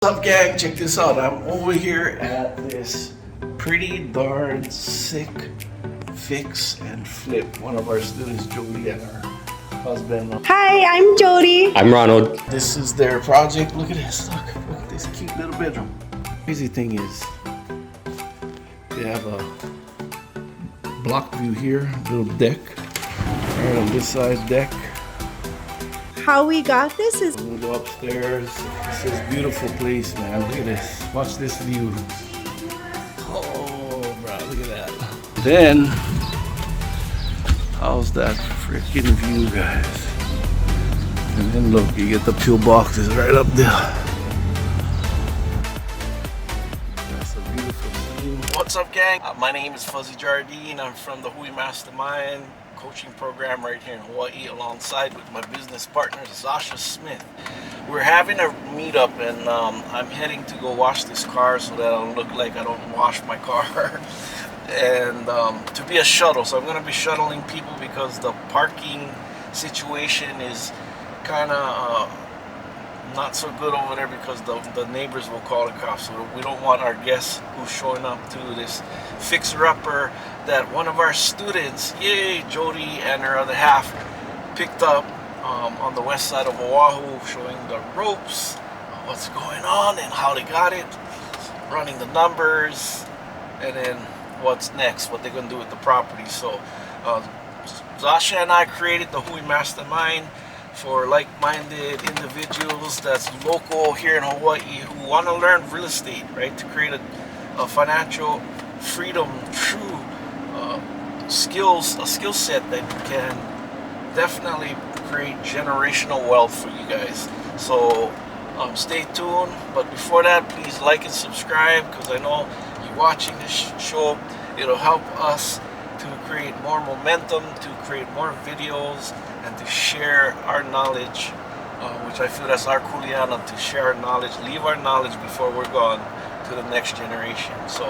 What's up, gang? Check this out. I'm over here at this pretty darn sick fix and flip. One of our students, Jody, and her husband. Hi, I'm Jody. I'm Ronald. This is their project. Look at this. Look at this cute little bedroom. Crazy thing is, they have a block view here, little deck. Right on this side deck. How we got this is We'll go upstairs. This is a beautiful place, man. Look at this. Watch this view. Oh, bro, look at that. Then, how's that freaking view, guys? And then look, you get the pill boxes right up there. That's a beautiful scene. What's up, gang? My name is Fuzzy Jardine. I'm from the HUI Mastermind coaching program right here in Hawaii, alongside with my business partner Zasha Smith. We're having a meetup, and I'm heading to go wash this car so that I don't look like I don't wash my car. And to be a shuttle, so I'm going to be shuttling people because the parking situation is kind of not so good over there, because the neighbors will call the cops. So we don't want our guests who's showing up to this fixer-upper that one of our students, yay, Jody and her other half, picked up on the west side of Oahu, showing the ropes, what's going on and how they got it, running the numbers, and then what's next, what they're going to do with the property. So Zasha and I created the HUI Mastermind for like-minded individuals that's local here in Hawaii who want to learn real estate, right? To create a financial freedom, true skill set that can definitely create generational wealth for you guys. So stay tuned. But before that, please like and subscribe, because I know you're watching this show. It'll help us to create more momentum, to create more videos, and to share our knowledge, which I feel that's our kuleana, to share our knowledge, leave our knowledge before we're gone to the next generation. So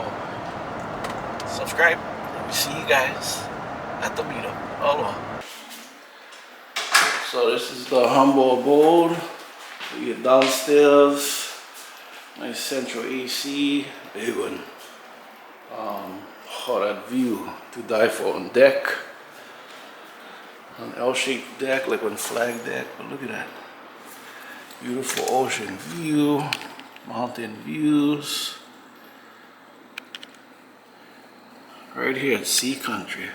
subscribe, and we see you guys at the meetup. Aloha. So this is the humble abode. We get downstairs, nice central AC, big one. Oh, that view to die for on deck. An L-shaped deck, like one flag deck, but look at that. Beautiful ocean view, mountain views. Right here at Sea Country.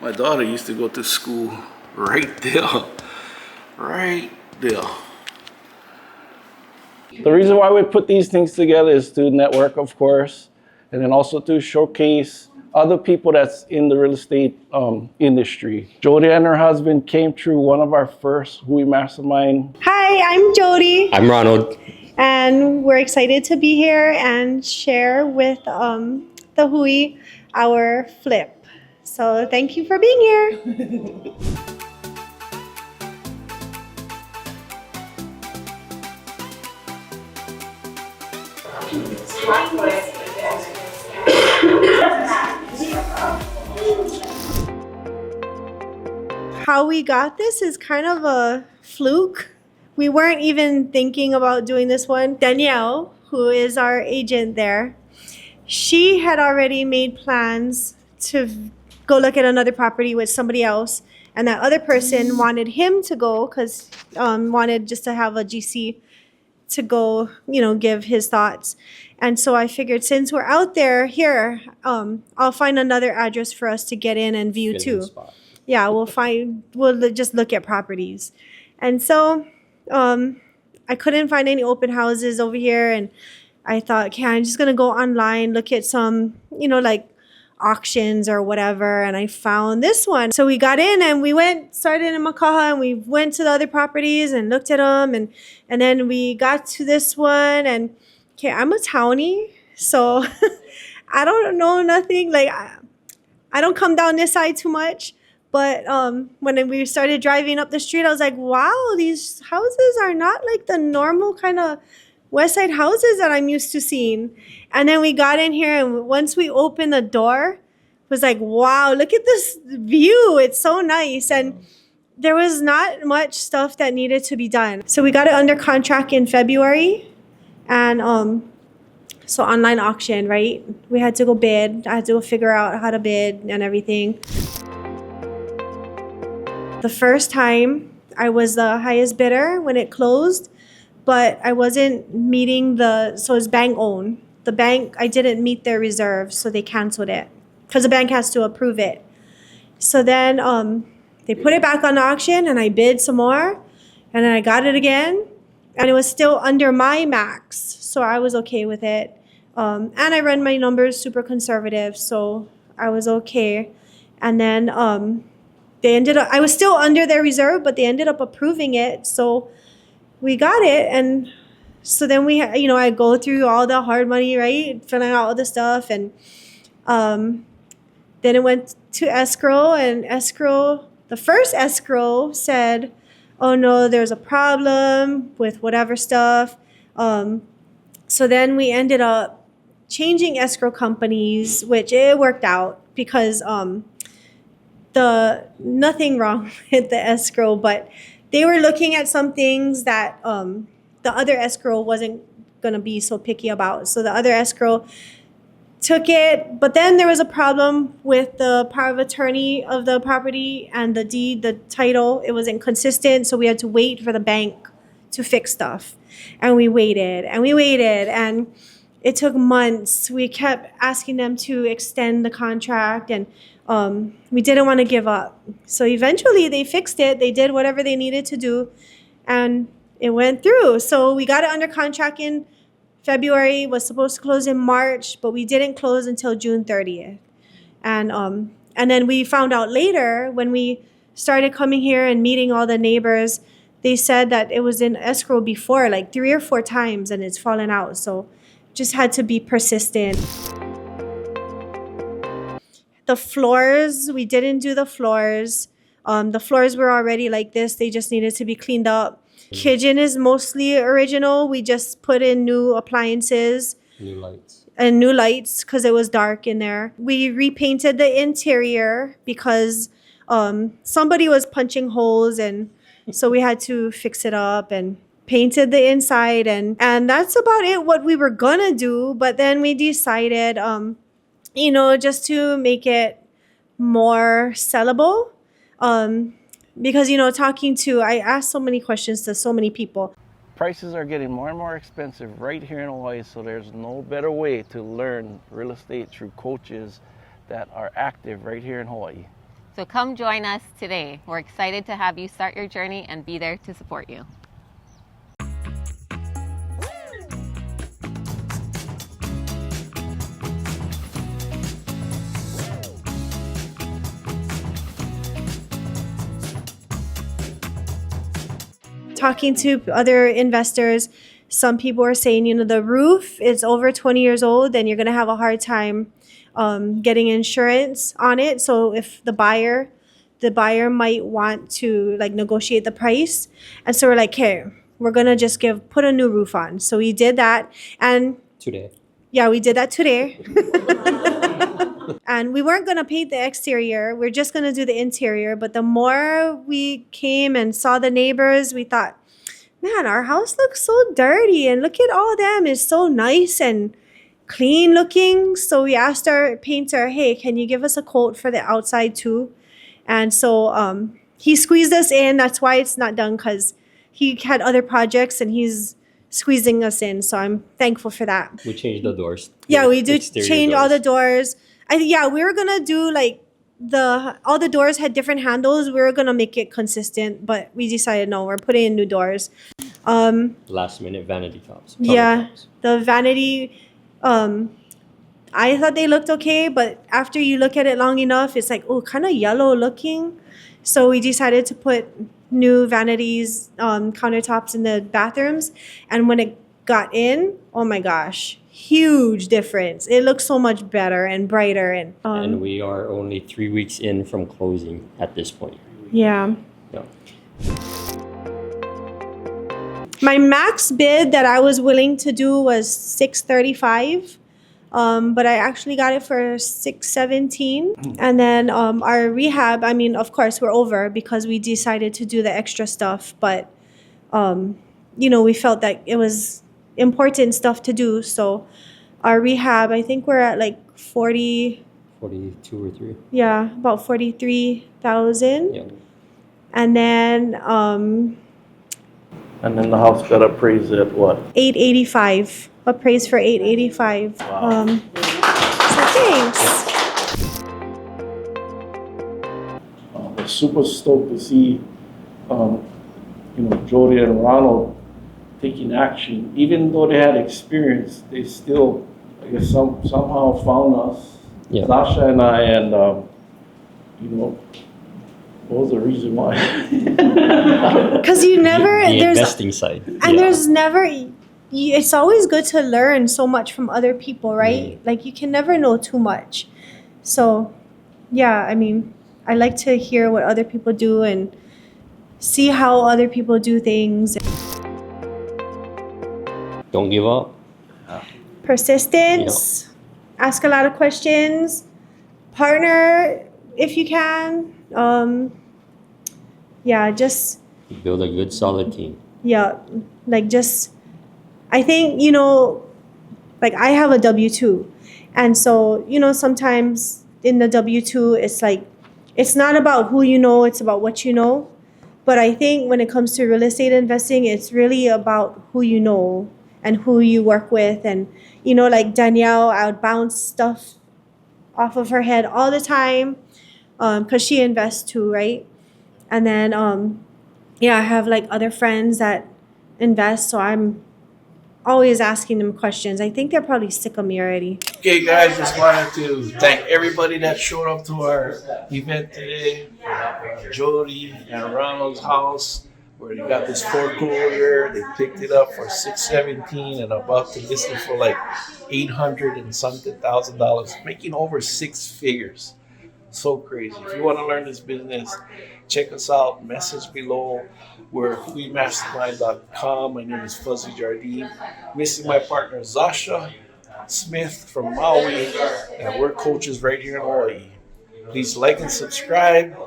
My daughter used to go to school right there. Right there. The reason why we put these things together is to network, of course, and then also to showcase other people that's in the real estate industry. Jody and her husband came through one of our first HUI Mastermind. Hi, I'm Jody. I'm Ronald. And we're excited to be here and share with the HUI our flip. So thank you for being here. How we got this is kind of a fluke. We weren't even thinking about doing this one. Danielle, who is our agent there, she had already made plans to go look at another property with somebody else, and that other person wanted him to go because wanted just to have a GC to go, give his thoughts. And so I figured, since we're out there here, I'll find another address for us to get in and view too. Yeah, we'll just look at properties. And so I couldn't find any open houses over here, and I thought, okay, I'm just gonna go online, look at some, like auctions or whatever, and I found this one. So we got in and we started in Makaha, and we went to the other properties and looked at them, and then we got to this one. And okay, I'm a townie, so I don't know nothing. Like I don't come down this side too much. But when we started driving up the street, I was like, wow, these houses are not like the normal kind of West Side houses that I'm used to seeing. And then we got in here, and once we opened the door, it was like, wow, look at this view. It's so nice. And there was not much stuff that needed to be done. So we got it under contract in February. And so online auction, right? We had to go bid. I had to go figure out how to bid and everything. The first time I was the highest bidder when it closed, but I wasn't meeting so it's bank owned. The bank, I didn't meet their reserve, so they canceled it because the bank has to approve it. So then they put it back on auction and I bid some more and then I got it again and it was still under my max. So I was okay with it. And I ran my numbers super conservative, so I was okay. And then I was still under their reserve, but they ended up approving it. So we got it. And so then I go through all the hard money, right? Filling out all the stuff. And then it went to escrow, and the first escrow said, oh no, there's a problem with whatever stuff. So then we ended up changing escrow companies, which it worked out because nothing wrong with the escrow, but they were looking at some things that the other escrow wasn't going to be so picky about. So the other escrow took it, but then there was a problem with the power of attorney of the property and the deed, the title. It was inconsistent, so we had to wait for the bank to fix stuff. And we waited, and it took months. We kept asking them to extend the contract, and we didn't want to give up. So eventually they fixed it. They did whatever they needed to do, and it went through. So we got it under contract in February, was supposed to close in March, but we didn't close until June 30th. And then we found out later when we started coming here and meeting all the neighbors, they said that it was in escrow before, like 3 or 4 times, and it's fallen out. So just had to be persistent. The floors, we didn't do the floors. The floors were already like this. They just needed to be cleaned up. Kitchen is mostly original. We just put in new appliances. New lights because it was dark in there. We repainted the interior because somebody was punching holes, and so we had to fix it up and painted the inside, and that's about it what we were gonna do. But then we decided just to make it more sellable, because I asked so many questions to so many people. Prices are getting more and more expensive right here in Hawaii, so there's no better way to learn real estate through coaches that are active right here in Hawaii. So come join us today. We're excited to have you start your journey and be there to support you. Talking to other investors, some people are saying, the roof is over 20 years old and you're going to have a hard time getting insurance on it. So if the buyer might want to negotiate the price. And so we're like, hey, we're going to just put a new roof on. So we did that. And today. Yeah, we did that today. And we weren't going to paint the exterior. We're just going to do the interior. But the more we came and saw the neighbors, we thought, man, our house looks so dirty. And look at all of them. It's so nice and clean looking. So we asked our painter, hey, can you give us a quote for the outside too? And so he squeezed us in. That's why it's not done, because he had other projects and he's squeezing us in. So I'm thankful for that. We changed the doors. Yeah, we did change all the doors. We were going to do all the doors had different handles. We were going to make it consistent, but we decided no, we're putting in new doors. Last minute vanity tops. Tops. The vanity, I thought they looked okay, but after you look at it long enough, it's kind of yellow looking. So we decided to put new vanities, countertops in the bathrooms. And when it got in, oh my gosh, huge difference. It looks so much better and brighter. And we are only 3 weeks in from closing at this point. Yeah. Yeah. My max bid that I was willing to do was $635. But I actually got it for $617. And then our rehab, of course, we're over because we decided to do the extra stuff. But, we felt that it was important stuff to do. So our rehab, I think we're at like 40, 42 or 3. yeah, about 43,000. Yeah. And then And then the house got appraised at what? 885, appraised for 885. Wow. So thanks. I'm super stoked to see, Jody and Ronald taking action. Even though they had experience, they still, I guess, somehow found us, Yeah. Sasha and I, and what was the reason why? Because you never, The there's, investing side. and there's never, it's always good to learn so much from other people, right? Like you can never know too much. So, yeah, I mean, I like to hear what other people do and see how other people do things. Don't give up. Persistence, ask a lot of questions, partner if you can. Yeah, just, Build a good, solid team. yeah, like just, I think, like I have a W-2. And so, sometimes in the W-2, it's like, it's not about who you know, it's about what you know. But I think when it comes to real estate investing, it's really about who you know and who you work with. And, like Danielle, I would bounce stuff off of her head all the time because she invests too, right? And then, I have like other friends that invest. So I'm always asking them questions. I think they're probably sick of me already. Okay, guys, just wanted to thank everybody that showed up to our event today. Jody and Ronald's house, where they got this foreclosure. They picked it up for $617 and about to list it for like $800 and something thousand, making over 6 figures. So crazy. If you want to learn this business, check us out. Message below. We're HUIMastermind.com. My name is Fuzzy Jardine. Missing my partner Zasha Smith from Maui, and we're coaches right here in Hawaii. Please like and subscribe.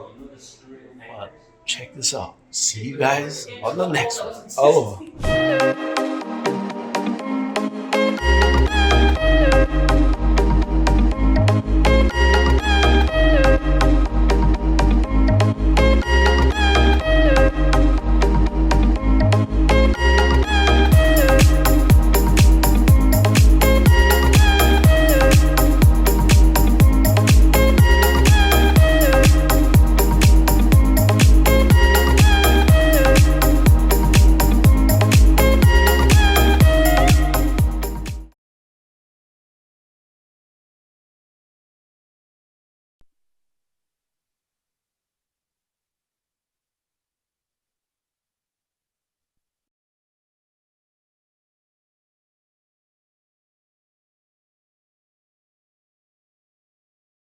Check this out. See you guys on the next one. Aloha.